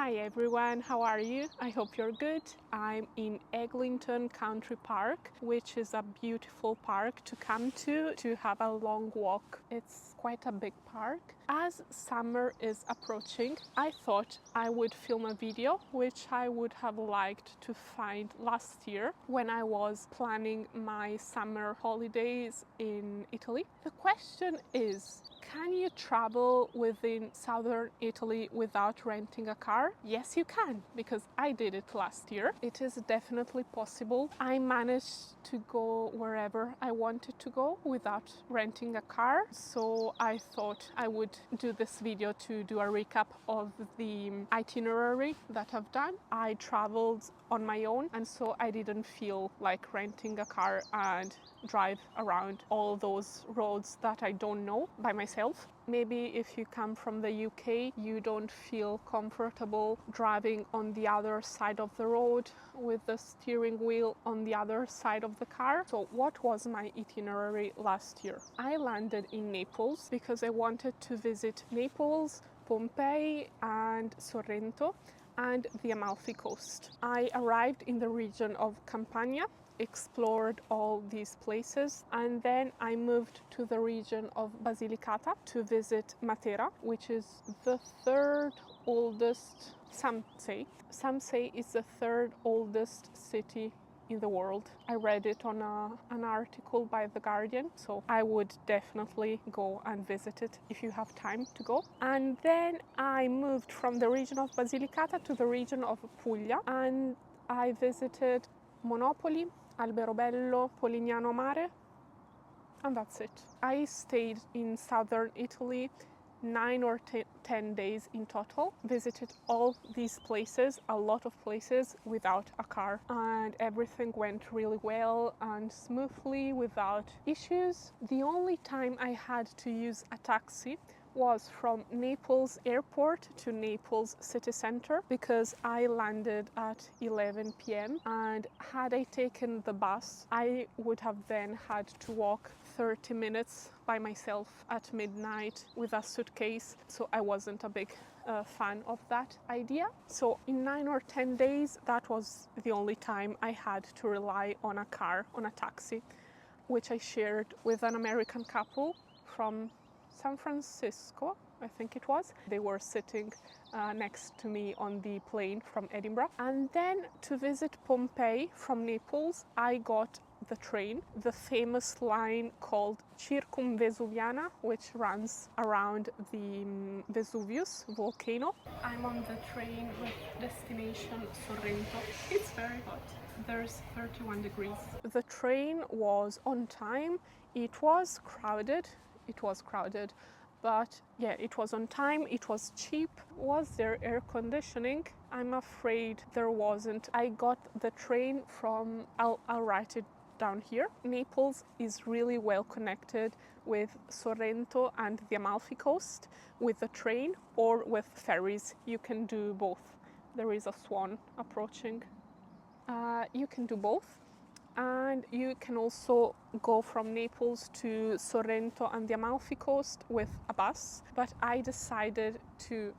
Hi everyone, how are you? I hope you're good. I'm in Eglinton Country Park, which is a beautiful park to come to have a long walk. It's quite a big park. As summer is approaching, I thought I would film a video, which I would have liked to find last year when I was planning my summer holidays in Italy. The question is, can you travel within southern Italy without renting a car? Yes, you can, because I did it last year. It is definitely possible. I managed to go wherever I wanted to go without renting a car. So I thought I would do this video to do a recap of the itinerary that I've done. I traveled on my own, and so I didn't feel like renting a car and drive around all those roads that I don't know by myself. Maybe if you come from the UK, you don't feel comfortable driving on the other side of the road with the steering wheel on the other side of the car. So what was my itinerary last year? I landed in Naples because I wanted to visit Naples, Pompeii and Sorrento and the Amalfi Coast. I arrived in the region of Campania, explored all these places, and then I moved to the region of Basilicata to visit Matera, which is the third oldest, some say it's the third oldest city in the world. I read it on an article by The Guardian, so I would definitely go and visit it if you have time to go. And then I moved from the region of Basilicata to the region of Puglia, and I visited Monopoli, Alberobello, Polignano, Mare, and that's it. I stayed in southern Italy 9 or 10 days in total, visited all these places, a lot of places without a car, and everything went really well and smoothly without issues. The only time I had to use a taxi was from Naples airport to Naples city center, because I landed at 11 p.m. and had I taken the bus, I would have then had to walk 30 minutes by myself at midnight with a suitcase, so I wasn't a big fan of that idea. So in 9 or 10 days, that was the only time I had to rely on a car, on a taxi, which I shared with an American couple from San Francisco, I think it was. They were sitting next to me on the plane from Edinburgh. And then to visit Pompeii from Naples, I got the train, the famous line called Circumvesuviana, which runs around the Vesuvius volcano. I'm on the train with destination Sorrento. It's very hot. There's 31 degrees. The train was on time. It was crowded, but yeah, it was on time, it was cheap. Was there air conditioning? I'm afraid there wasn't. I got the train from, I'll write it down here. Naples is really well connected with Sorrento and the Amalfi Coast with the train or with ferries. You can do both. There is a swan approaching. You can do both. And you can also go from Naples to Sorrento and the Amalfi Coast with a bus. But I decided to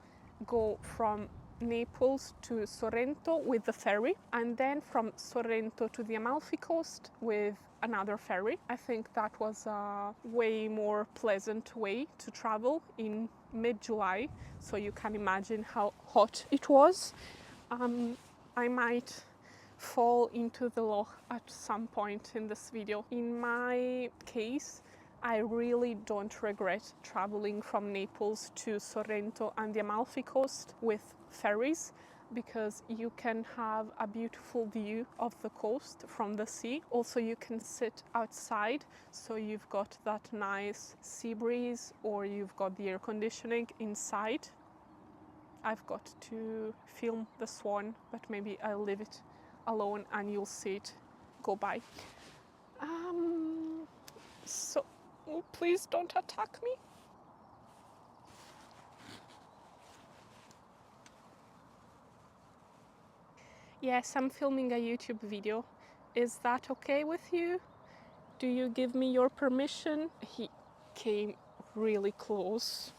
go from Naples to Sorrento with the ferry, and then from Sorrento to the Amalfi Coast with another ferry. I think that was a way more pleasant way to travel in mid-July, so you can imagine how hot it was. I might fall into the loch at some point in this video. In my case, I really don't regret traveling from Naples to Sorrento and the Amalfi Coast with ferries, because you can have a beautiful view of the coast from the sea. Also, you can sit outside, so you've got that nice sea breeze, or you've got the air conditioning inside. I've got to film the swan, but maybe I'll leave it alone and you'll see it go by. So please don't attack me. Yes, I'm filming a YouTube video. Is that okay with you? Do you give me your permission? He came really close.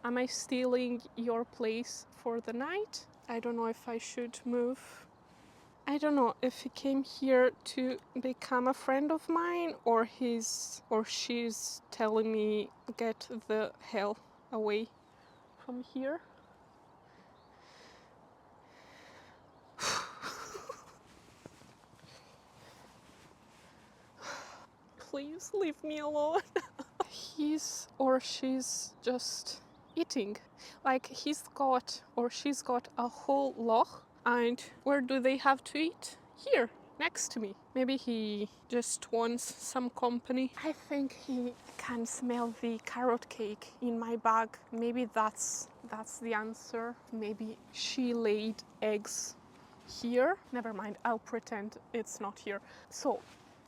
Am I stealing your place for the night? I don't know if I should move. I don't know if he came here to become a friend of mine or she's telling me get the hell away from here. Please leave me alone. He's or she's just eating. Like he's got or she's got a whole loch, and where do they have to eat? Here, next to me. Maybe he just wants some company. I think he can smell the carrot cake in my bag. Maybe that's the answer. Maybe she laid eggs here. Never mind, I'll pretend it's not here. So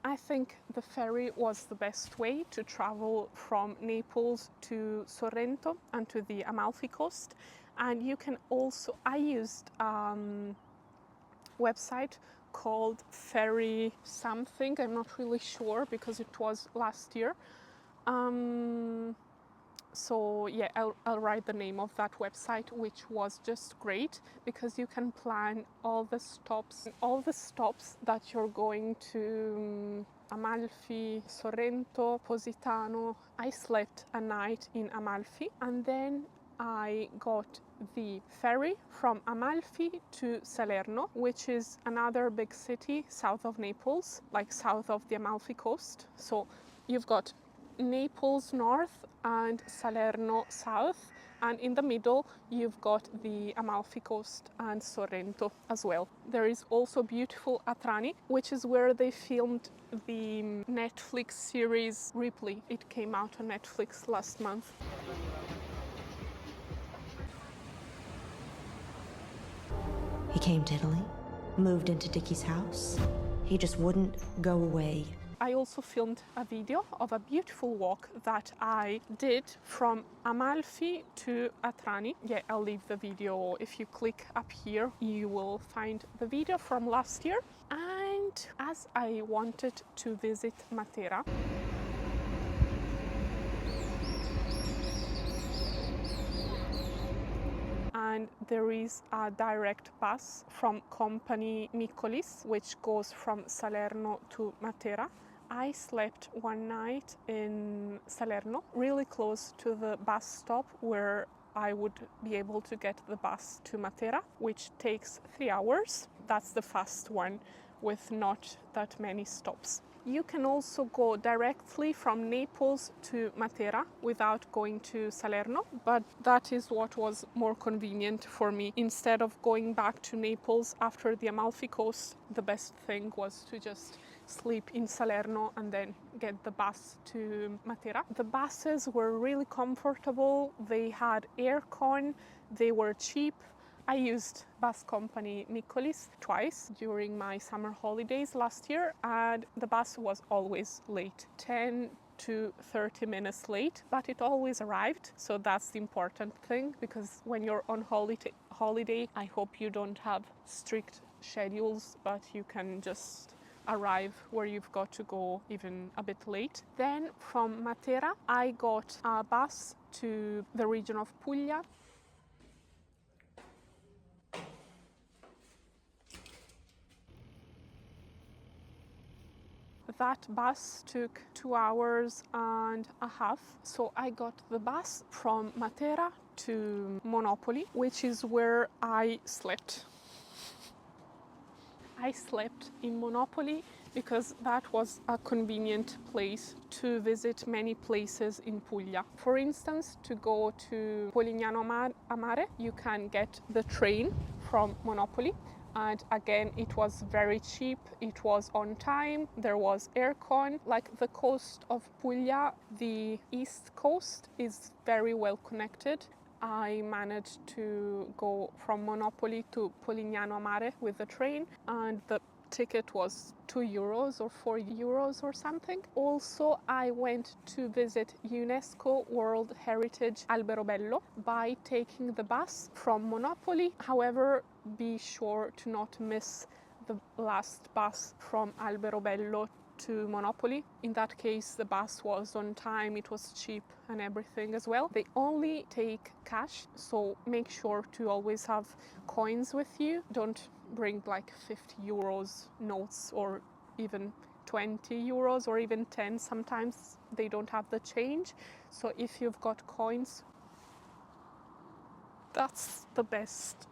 I think the ferry was the best way to travel from Naples to Sorrento and to the Amalfi Coast. And you can also, I used a website called Ferry something, I'm not really sure because it was last year. So yeah, I'll write the name of that website, which was just great because you can plan all the stops that you're going to. Amalfi, Sorrento, Positano. I slept a night in Amalfi and then I got the ferry from Amalfi to Salerno, which is another big city south of Naples, like south of the Amalfi Coast. So you've got Naples north and Salerno south, and in the middle you've got the Amalfi Coast and Sorrento as well. There is also beautiful Atrani, which is where they filmed the Netflix series Ripley. It came out on Netflix last month. He came to Italy, moved into Dickie's house. He just wouldn't go away. I also filmed a video of a beautiful walk that I did from Amalfi to Atrani. Yeah, I'll leave the video. If you click up here, you will find the video from last year. And as I wanted to visit Matera, and there is a direct bus from company Miccolis, which goes from Salerno to Matera. I slept one night in Salerno, really close to the bus stop where I would be able to get the bus to Matera, which takes 3 hours. That's the fast one with not that many stops. You can also go directly from Naples to Matera without going to Salerno, but that is what was more convenient for me. Instead of going back to Naples after the Amalfi Coast, the best thing was to just sleep in Salerno and then get the bus to Matera. The buses were really comfortable, they had aircon, they were cheap. I used bus company Miccolis twice during my summer holidays last year, and the bus was always late, 10 to 30 minutes late, but it always arrived. So that's the important thing, because when you're on holiday, I hope you don't have strict schedules, but you can just arrive where you've got to go even a bit late. Then from Matera, I got a bus to the region of Puglia. That bus took 2 hours and a half. So I got the bus from Matera to Monopoli, which is where I slept. I slept in Monopoli because that was a convenient place to visit many places in Puglia. For instance, to go to Polignano Mare, you can get the train from Monopoli. And again, it was very cheap, it was on time, there was aircon. Like the coast of Puglia, the east coast is very well connected. I managed to go from Monopoli to Polignano Mare with the train, and the ticket was €2 or €4 or something. Also, I went to visit UNESCO World Heritage Alberobello by taking the bus from Monopoli. However, be sure to not miss the last bus from Alberobello to Monopoli. In that case, the bus was on time, it was cheap and everything as well. They only take cash, so make sure to always have coins with you. Don't bring like 50 euros notes or even 20 euros or even 10. Sometimes they don't have the change. So if you've got coins, that's the best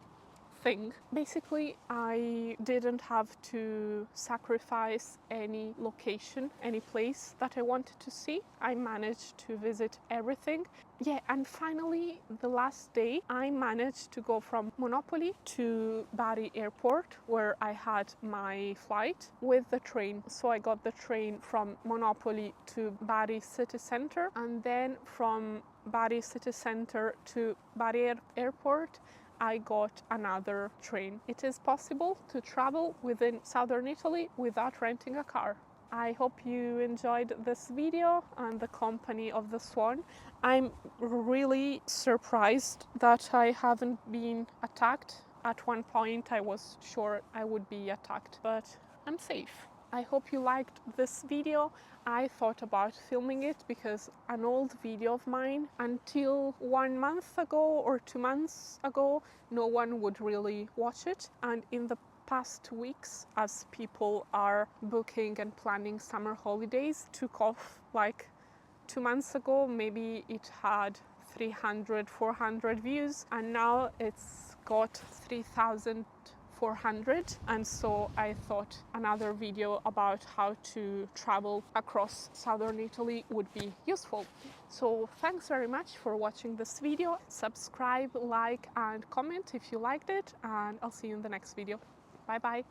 thing. Basically, I didn't have to sacrifice any location, any place that I wanted to see. I managed to visit everything. Yeah, and finally, the last day, I managed to go from Monopoli to Bari airport, where I had my flight with the train. So I got the train from Monopoli to Bari city center, and then from Bari city center to Bari airport, I got another train. It is possible to travel within southern Italy without renting a car. I hope you enjoyed this video and the company of the swan. I'm really surprised that I haven't been attacked. At one point I was sure I would be attacked, but I'm safe. I hope you liked this video. I thought about filming it because an old video of mine, until 1 month ago or 2 months ago, no one would really watch it. And in the past weeks, as people are booking and planning summer holidays, took off. Like 2 months ago, maybe it had 300, 400 views, and now it's got 3,400. And so I thought another video about how to travel across southern Italy would be useful. So thanks very much for watching this video. Subscribe, like and comment if you liked it, and I'll see you in the next video. Bye bye.